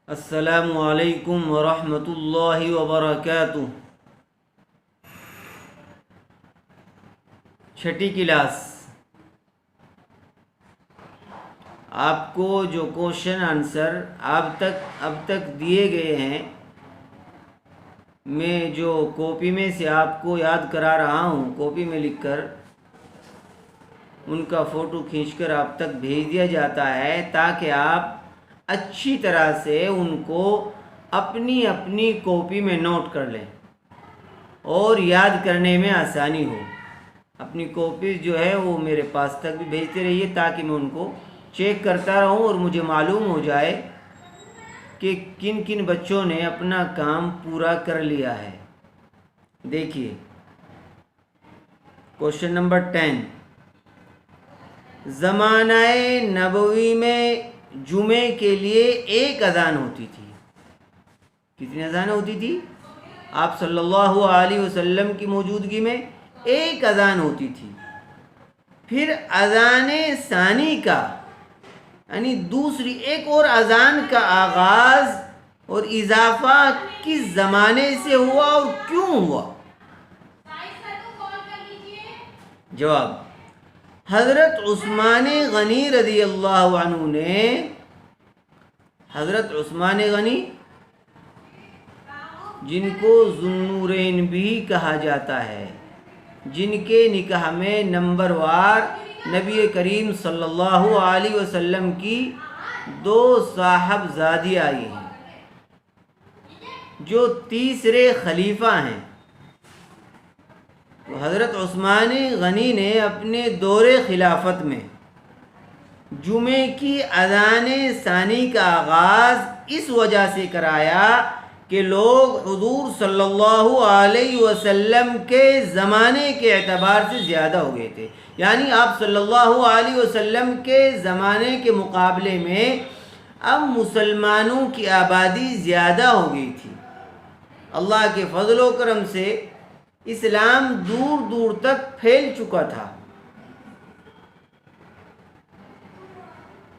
السلام علیکم ورحمۃ اللہ وبرکاتہ۔ چھٹی کلاس، آپ کو جو کوشچن آنسر اب تک دیے گئے ہیں، میں جو کاپی میں سے آپ کو یاد کرا رہا ہوں، کاپی میں لکھ کر ان کا فوٹو کھینچ کر آپ تک بھیج دیا جاتا ہے تاکہ آپ اچھی طرح سے ان کو اپنی کاپی میں نوٹ کر لیں اور یاد کرنے میں آسانی ہو۔ اپنی کاپی جو ہے وہ میرے پاس تک بھی بھیجتے رہیے تاکہ میں ان کو چیک کرتا رہوں اور مجھے معلوم ہو جائے کہ کن کن بچوں نے اپنا کام پورا کر لیا ہے۔ دیکھیے کوشچن نمبر 10، زمانہ نبوی میں جمعے کے لیے ایک اذان ہوتی تھی۔ کتنی اذان ہوتی تھی؟ آپ صلی اللہ علیہ وسلم کی موجودگی میں ایک اذان ہوتی تھی۔ پھر اذان ثانی کا یعنی دوسری ایک اور اذان کا آغاز اور اضافہ کس زمانے سے ہوا اور کیوں ہوا؟ جواب، حضرت عثمان غنی رضی اللہ عنہ نے، حضرت عثمان غنی جن کو ذوالنورین بھی کہا جاتا ہے، جن کے نکاح میں نمبر وار نبی کریم صلی اللہ علیہ وسلم کی 2 صاحبزادی آئی ہیں، جو تیسرے خلیفہ ہیں، تو حضرت عثمان غنی نے اپنے دور خلافت میں جمعے کی اذان ثانی کا آغاز اس وجہ سے کرایا کہ لوگ حضور صلی اللہ علیہ وسلم کے زمانے کے اعتبار سے زیادہ ہو گئے تھے، یعنی آپ صلی اللہ علیہ وسلم کے زمانے کے مقابلے میں اب مسلمانوں کی آبادی زیادہ ہو گئی تھی۔ اللہ کے فضل و کرم سے اسلام دور دور تک پھیل چکا تھا،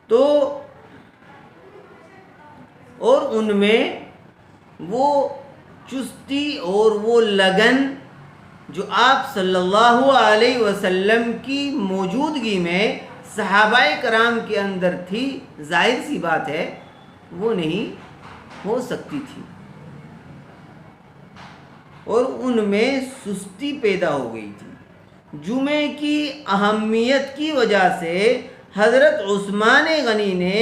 تو اور ان میں وہ چستی اور وہ لگن جو آپ صلی اللہ علیہ وسلم کی موجودگی میں صحابہ کرام کے اندر تھی، ظاہر سی بات ہے وہ نہیں ہو سکتی تھی، اور ان میں سستی پیدا ہو گئی تھی۔ جمعے کی اہمیت کی وجہ سے حضرت عثمان غنی نے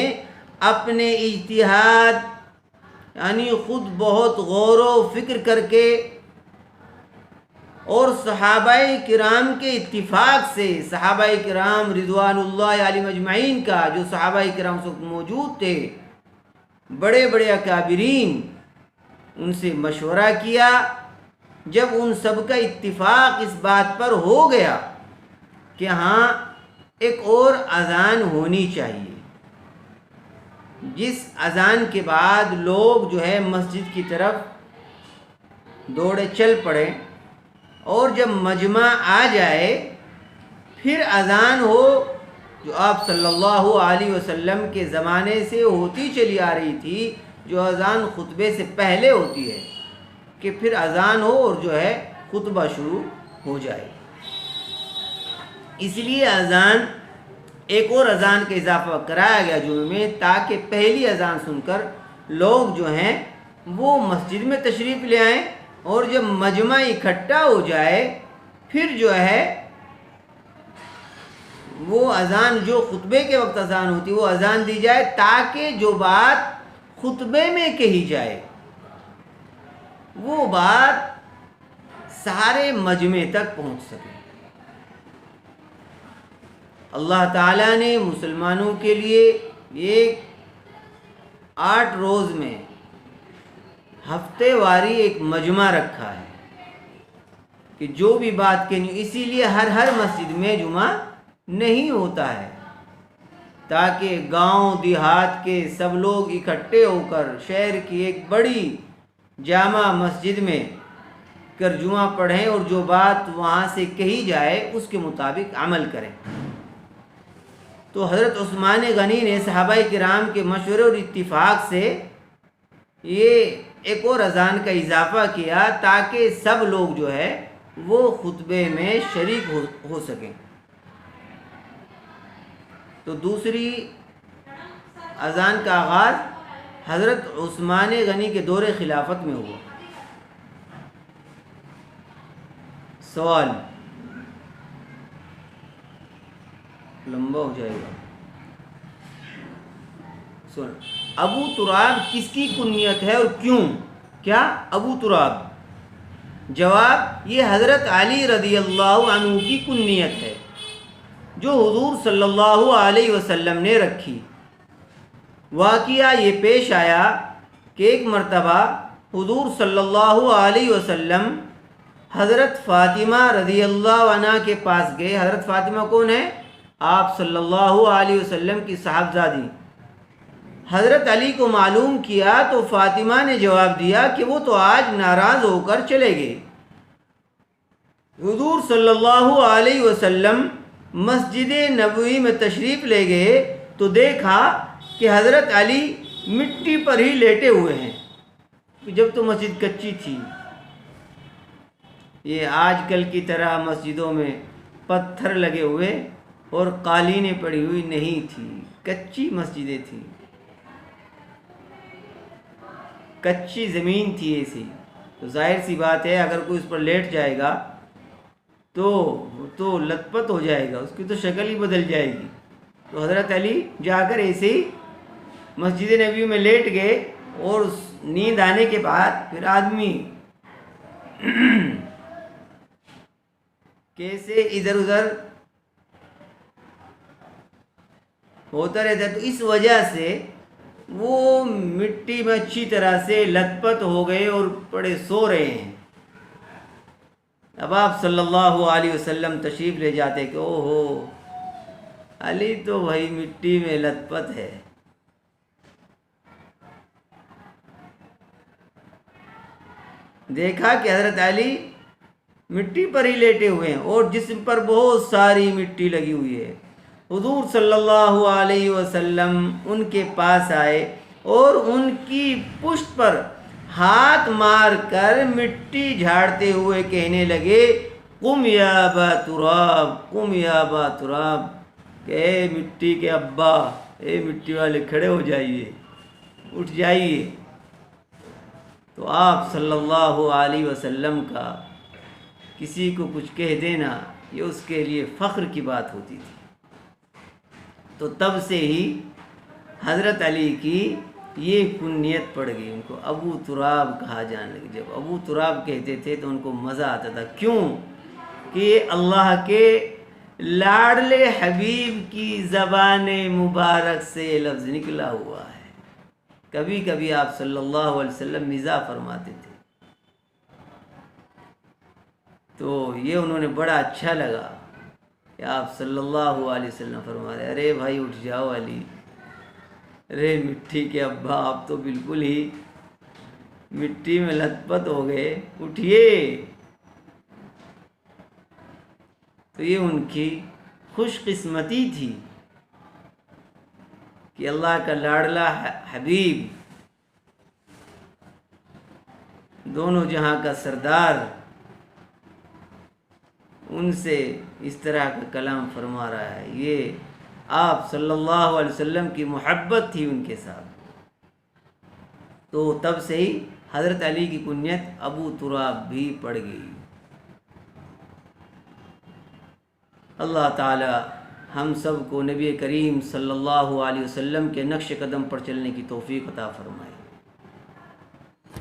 اپنے اجتہاد یعنی خود بہت غور و فکر کر کے اور صحابہ کرام کے اتفاق سے، صحابہ کرام رضوان اللہ علیہم اجمعین کا، جو صحابہ کرام سے موجود تھے، بڑے بڑے اکابرین، ان سے مشورہ کیا۔ جب ان سب کا اتفاق اس بات پر ہو گیا کہ ہاں ایک اور اذان ہونی چاہیے، جس اذان کے بعد لوگ جو ہے مسجد کی طرف دوڑے چل پڑے، اور جب مجمع آ جائے پھر اذان ہو، جو آپ صلی اللہ علیہ وسلم کے زمانے سے ہوتی چلی آ رہی تھی، جو اذان خطبے سے پہلے ہوتی ہے، کہ پھر اذان ہو اور جو ہے خطبہ شروع ہو جائے۔ اس لیے اذان، ایک اور اذان کا اضافہ کرایا گیا جمعے میں، تاکہ پہلی اذان سن کر لوگ جو ہیں وہ مسجد میں تشریف لے آئیں، اور جب مجمع اکٹھا ہو جائے پھر جو ہے وہ اذان، جو خطبے کے وقت اذان ہوتی وہ اذان دی جائے، تاکہ جو بات خطبے میں کہی جائے وہ بات سارے مجمع تک پہنچ سکے۔ اللہ تعالیٰ نے مسلمانوں کے لیے ایک 8 روز میں ہفتے واری ایک مجمع رکھا ہے کہ جو بھی بات کہنی، اسی لیے ہر مسجد میں جمعہ نہیں ہوتا ہے، تاکہ گاؤں دیہات کے سب لوگ اکٹھے ہو کر شہر کی ایک بڑی جامع مسجد میں کر جمعہ پڑھیں اور جو بات وہاں سے کہی جائے اس کے مطابق عمل کریں۔ تو حضرت عثمان غنی نے صحابہ کرام کے مشورے اور اتفاق سے یہ ایک اور اذان کا اضافہ کیا تاکہ سب لوگ جو ہے وہ خطبے میں شریک ہو سکیں۔ تو دوسری اذان کا آغاز حضرت عثمان غنی کے دور خلافت میں ہوا۔ سوال لمبا ہو جائے گا، سن۔ ابو تراب کس کی کنیت ہے اور کیوں؟ کیا ابو تراب؟ جواب، یہ حضرت علی رضی اللہ عنہ کی کنیت ہے جو حضور صلی اللہ علیہ وسلم نے رکھی۔ واقعہ یہ پیش آیا کہ ایک مرتبہ حضور صلی اللہ علیہ وسلم حضرت فاطمہ رضی اللہ عنہ کے پاس گئے۔ حضرت فاطمہ کون ہے؟ آپ صلی اللہ علیہ وسلم کی صاحبزادی۔ حضرت علی کو معلوم کیا تو فاطمہ نے جواب دیا کہ وہ تو آج ناراض ہو کر چلے گئے۔ حضور صلی اللہ علیہ وسلم مسجد نبوی میں تشریف لے گئے تو دیکھا کہ حضرت علی مٹی پر ہی لیٹے ہوئے ہیں، جب تو مسجد کچی تھی۔ یہ آج کل کی طرح مسجدوں میں پتھر لگے ہوئے اور قالینیں پڑی ہوئی نہیں تھی، کچی مسجدیں تھیں، کچی زمین تھی ایسی۔ تو ظاہر سی بات ہے اگر کوئی اس پر لیٹ جائے گا تو لت پت ہو جائے گا، اس کی تو شکل ہی بدل جائے گی۔ تو حضرت علی جا کر ایسے ہی مسجد نبی میں لیٹ گئے، اور نیند آنے کے بعد پھر آدمی کیسے ادھر ادھر ہوتا رہتا ہے، تو اس وجہ سے وہ مٹی میں اچھی طرح سے لت پت ہو گئے اور پڑے سو رہے ہیں۔ اب آپ صلی اللہ علیہ وسلم تشریف لے جاتے کہ او ہو، علی تو بھائی مٹی میں لت پت ہے۔ دیکھا کہ حضرت علی مٹی پر ہی لیٹے ہوئے ہیں اور جسم پر بہت ساری مٹی لگی ہوئی ہے۔ حضور صلی اللہ علیہ وسلم ان کے پاس آئے اور ان کی پشت پر ہاتھ مار کر مٹی جھاڑتے ہوئے کہنے لگے، قم یا ابا تراب، قم یا ابا تراب، کہ اے مٹی کے ابا، اے مٹی والے کھڑے ہو جائیے، اٹھ جائیے۔ تو آپ صلی اللہ علیہ وسلم کا کسی کو کچھ کہہ دینا یہ اس کے لیے فخر کی بات ہوتی تھی۔ تو تب سے ہی حضرت علی کی یہ کنیت پڑ گئی، ان کو ابو تراب کہا جانے لگا۔ جب ابو تراب کہتے تھے تو ان کو مزہ آتا تھا، کیوں کہ اللہ کے لاڈلے حبیب کی زبان مبارک سے یہ لفظ نکلا ہوا ہے۔ کبھی کبھی آپ صلی اللہ علیہ وسلم مزاح فرماتے تھے، تو یہ انہوں نے بڑا اچھا لگا کہ آپ صلی اللہ علیہ وسلم فرما رہے، ارے بھائی اٹھ جاؤ علی، ارے مٹی کے ابا آپ تو بالکل ہی مٹی میں لت پت ہو گئے، اٹھیے۔ تو یہ ان کی خوش قسمتی تھی کہ اللہ کا لاڈلا حبیب، دونوں جہاں کا سردار، ان سے اس طرح کا کلام فرما رہا ہے۔ یہ آپ صلی اللہ علیہ وسلم کی محبت تھی ان کے ساتھ۔ تو تب سے ہی حضرت علی کی کنیت ابو تراب بھی پڑ گئی۔ اللہ تعالی ہم سب کو نبی کریم صلی اللہ علیہ وسلم کے نقش قدم پر چلنے کی توفیق عطا فرمائے۔